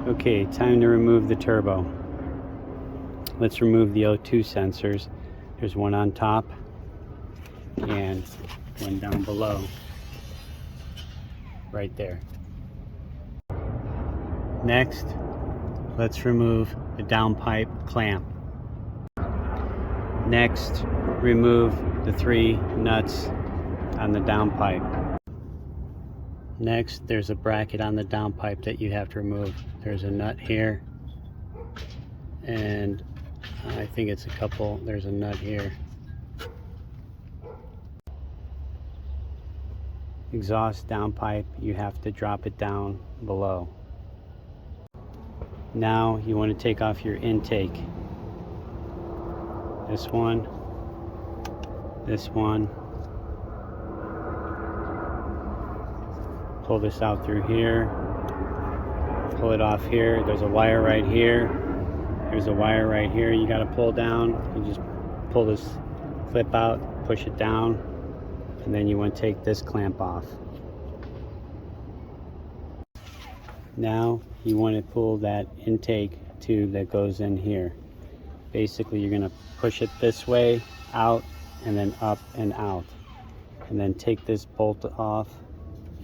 Okay, time to remove the turbo. Let's remove the O2 sensors. There's one on top and one down below, right there. Next, let's remove the downpipe clamp. Next, remove the 3 nuts on the downpipe. Next, there's a bracket on the downpipe that you have to remove. There's a nut here, and I think it's there's a nut here. Exhaust downpipe, you have to drop it down below. Now you want to take off your intake. This one, pull this out through here, pull it off here. There's a wire right here, there's a wire right here you got to pull down. You just pull this clip out, push it down, and then you want to take this clamp off. Now you want to pull that intake tube that goes in here. Basically you're going to push it this way, out, and then up and out, and then take this bolt off,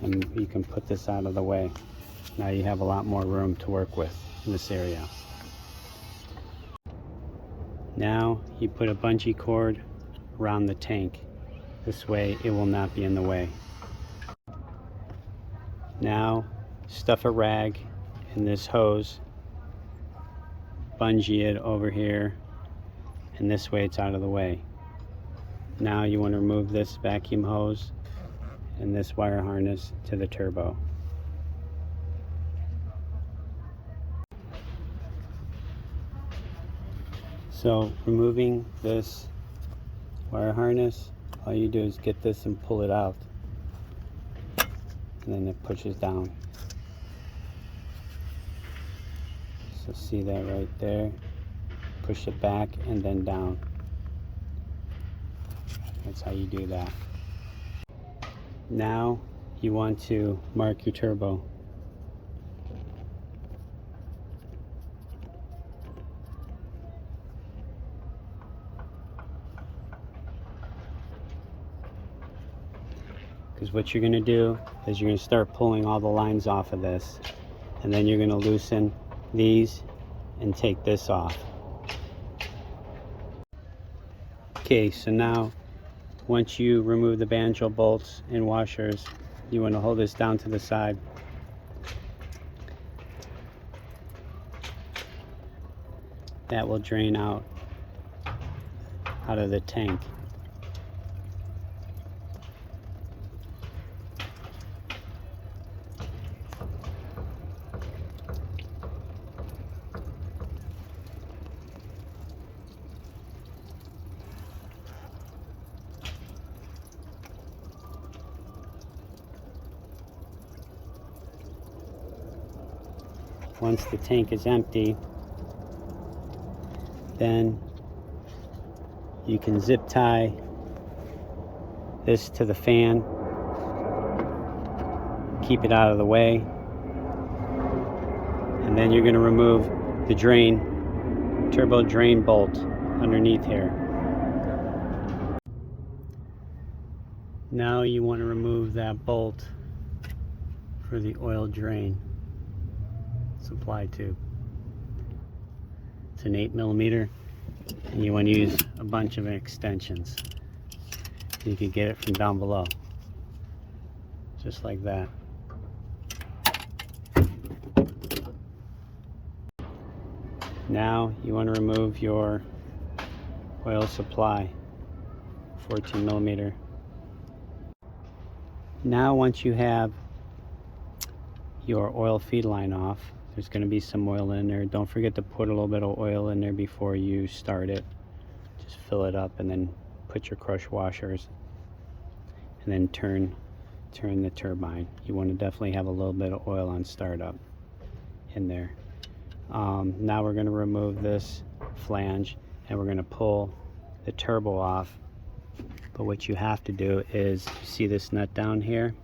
and you can put this out of the way. Now you have a lot more room to work with in this area. Now you put a bungee cord around the tank. This way it will not be in the way. Now stuff a rag in this hose, bungee it over here, and this way it's out of the way. Now you want to remove this vacuum hose and this wire harness to the turbo. So removing this wire harness, all you do is get this and pull it out, and then it pushes down. So see that right there? Push it back and then down. That's how you do that. Now you want to mark your turbo. Because what you're going to do is you're going to start pulling all the lines off of this, and then you're going to loosen these and take this off. Okay, so now once you remove the banjo bolts and washers, you want to hold this down to the side. That will drain out of the tank. Once the tank is empty, then you can zip tie this to the fan, keep it out of the way, and then you're going to remove the turbo drain bolt underneath here. Now you want to remove that bolt for the oil drain supply tube. It's an 8mm, and you want to use a bunch of extensions. You can get it from down below, just like that. Now you want to remove your oil supply, 14mm. Now once you have your oil feed line off, there's going to be some oil in there. Don't forget to put a little bit of oil in there before you start it. Just fill it up and then put your crush washers, and then turn the turbine. You want to definitely have a little bit of oil on startup in there. Now we're going to remove this flange, and we're going to pull the turbo off. But what you have to do is, you see this nut down here?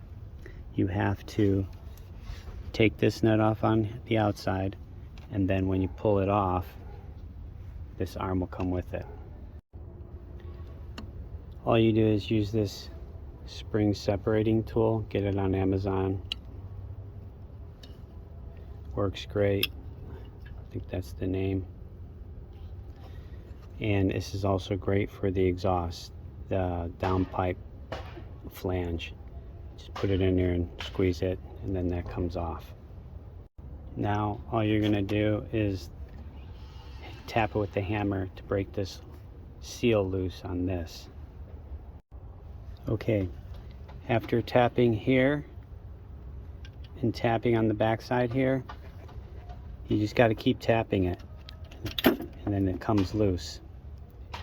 You have to take this nut off on the outside, and then when you pull it off, this arm will come with it. All you do is use this spring separating tool. Get it on Amazon. Works great. I think that's the name. And this is also great for the exhaust, the downpipe flange. Just put it in there and squeeze it, and then that comes off. Now all you're going to do is tap it with the hammer to break this seal loose on this. Okay, after tapping here and tapping on the back side here, you just got to keep tapping it, and then it comes loose.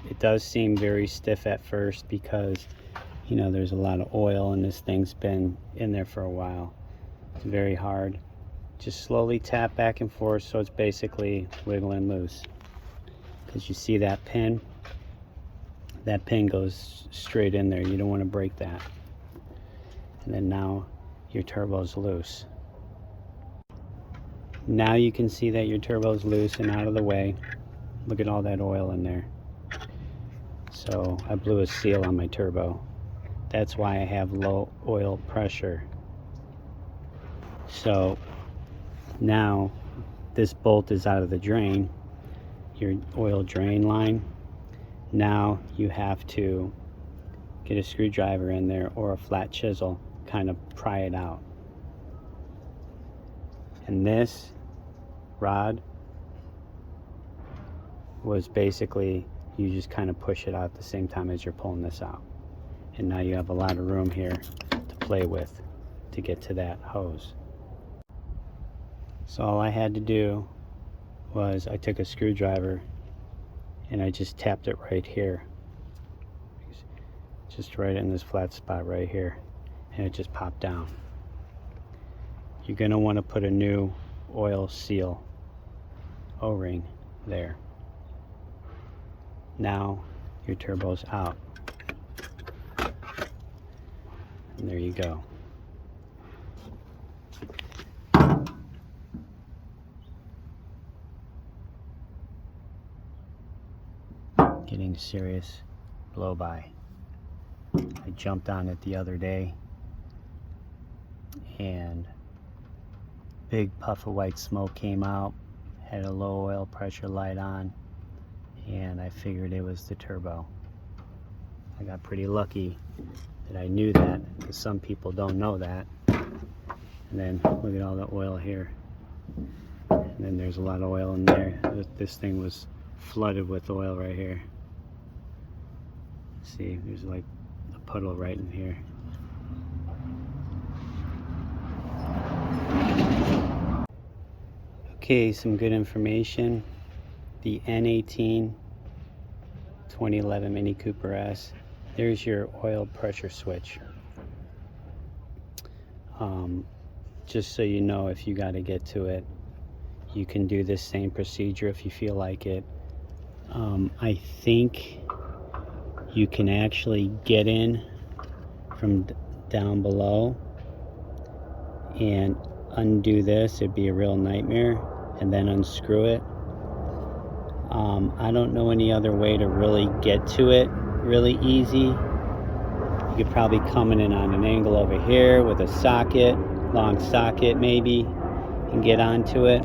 It does seem very stiff at first because, you know, there's a lot of oil and this thing's been in there for a while. It's very hard. Just slowly tap back and forth so it's basically wiggling loose. Because you see that pin? That pin goes straight in there. You don't want to break that. And then now your turbo is loose. Now you can see that your turbo is loose and out of the way. Look at all that oil in there. So I blew a seal on my turbo. That's why I have low oil pressure. So now this bolt is out of the drain, your oil drain line. Now you have to get a screwdriver in there or a flat chisel, kind of pry it out. And this rod was basically, you just kind of push it out at the same time as you're pulling this out. And now you have a lot of room here to play with to get to that hose. So all I had to do was I took a screwdriver and I just tapped it right here. Just right in this flat spot right here. And it just popped down. You're going to want to put a new oil seal O-ring there. Now your turbo's out. And there you go. Getting serious blow by. I jumped on it the other day and big puff of white smoke came out, had a low oil pressure light on, and I figured it was the turbo. I got pretty lucky that I knew that, because some people don't know that. And then look at all the oil here, and then there's a lot of oil in there. This thing was flooded with oil right here. See, there's like a puddle right in here. Okay, some good information. The N18 2011 Mini Cooper S. There's your oil pressure switch. Just so you know, if you got to get to it, you can do this same procedure if you feel like it. I think you can actually get in from down below and undo this. It'd be a real nightmare, and then unscrew it. I don't know any other way to really get to it really easy. You could probably come in on an angle over here with a socket, long socket maybe, and get onto it.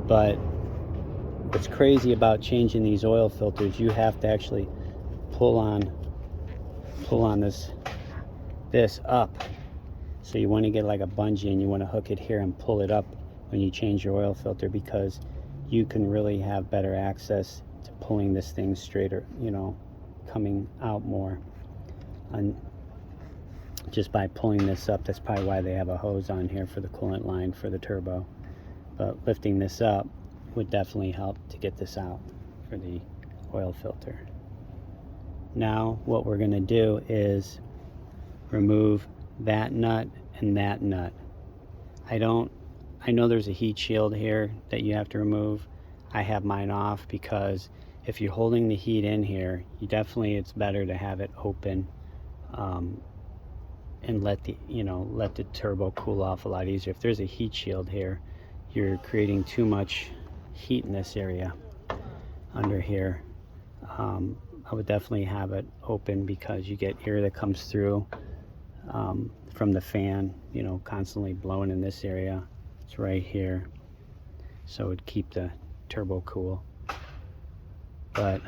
But what's crazy about changing these oil filters, you have to actually pull on this up. So you want to get like a bungee and you want to hook it here and pull it up when you change your oil filter, because you can really have better access to pulling this thing straighter, you know, coming out more. And just by pulling this up, that's probably why they have a hose on here for the coolant line for the turbo. But lifting this up would definitely help to get this out for the oil filter. Now what we're going to do is remove that nut and that nut. I know there's a heat shield here that you have to remove. I have mine off because if you're holding the heat in here, it's better to have it open and let the turbo cool off a lot easier. If there's a heat shield here, you're creating too much heat in this area under here. I would definitely have it open because you get air that comes through from the fan, constantly blowing in this area. It's right here, so it would keep the turbo cool. But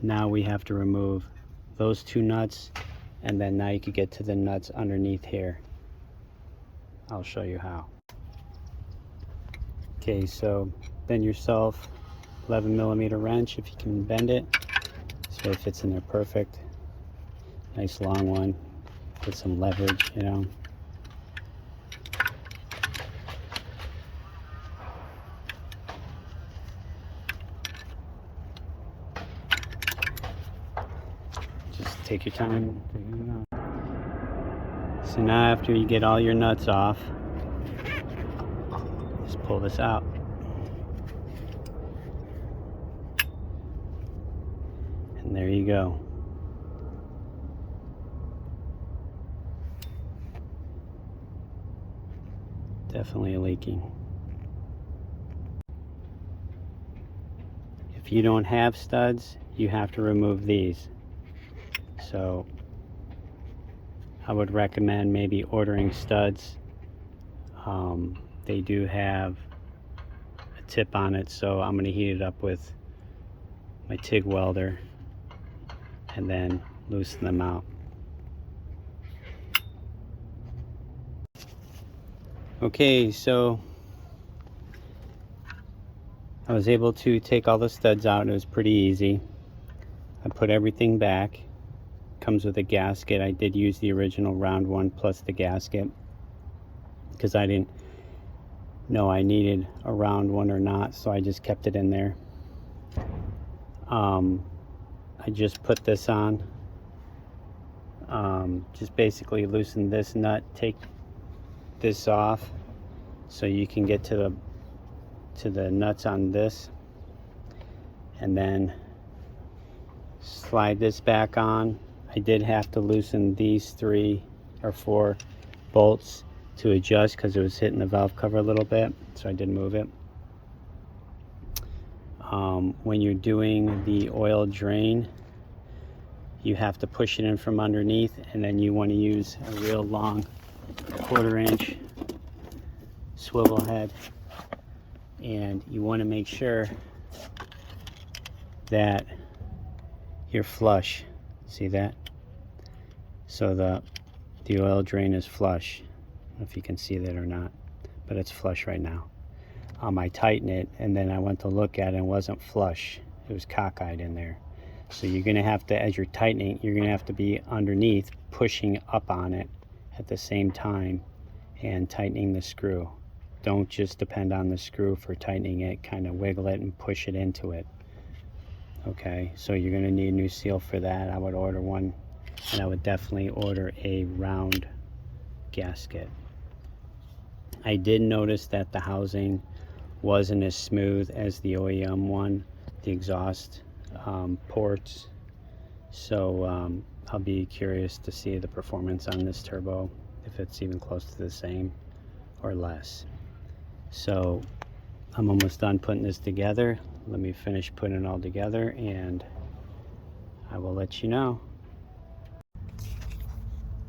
now we have to remove those two nuts, and then now you could get to the nuts underneath here. I'll show you how. Okay, so bend yourself 11mm wrench if you can bend it so it fits in there perfect. Nice long one with some leverage, Just take your time. So now after you get all your nuts off, just pull this out. And there you go. Definitely leaking. If you don't have studs, you have to remove these. So I would recommend maybe ordering studs. They do have a tip on it, so I'm going to heat it up with my TIG welder and then loosen them out. Okay, so I was able to take all the studs out. It was pretty easy. I put everything back. Comes with a gasket. I did use the original round one plus the gasket because I didn't know I needed a round one or not, so I just kept it in there. I just put this on. Just basically loosen this nut, take this off so you can get to the nuts on this, and then slide this back on. I did have to loosen these 3 or 4 bolts to adjust because it was hitting the valve cover a little bit, so I did move it. When you're doing the oil drain, you have to push it in from underneath, and then you want to use a real long 1/4 inch swivel head, and you want to make sure that you're flush. See that? So the oil drain is flush. I don't know if you can see that or not, but it's flush right now. I tightened it, and then I went to look at it and it wasn't flush. It was cockeyed in there. So you're going to have to, as you're tightening, you're going to have to be underneath, pushing up on it at the same time and tightening the screw. Don't just depend on the screw for tightening it. Kind of wiggle it and push it into it. Okay, so you're going to need a new seal for that. I would order one, and I would definitely order a round gasket. I did notice that the housing wasn't as smooth as the OEM one, the exhaust ports. So I'll be curious to see the performance on this turbo, if it's even close to the same or less. So I'm almost done putting this together. Let me finish putting it all together and I will let you know.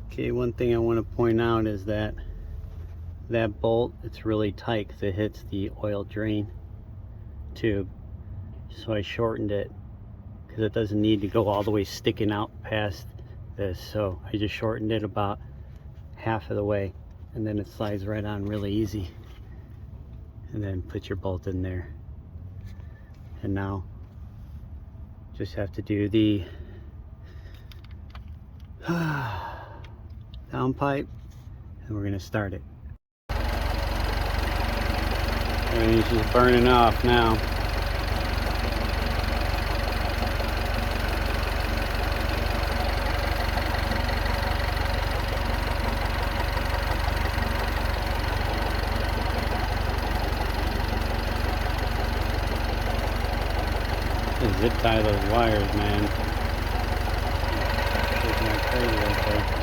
Okay, one thing I want to point out is that bolt, it's really tight because it hits the oil drain tube. So I shortened it because it doesn't need to go all the way sticking out past this. So I just shortened it about half of the way, and then it slides right on really easy. And then put your bolt in there. And now just have to do the down pipe, and we're going to start it. Everything's just burning off now. Just zip tie those wires, man. It's not crazy right there.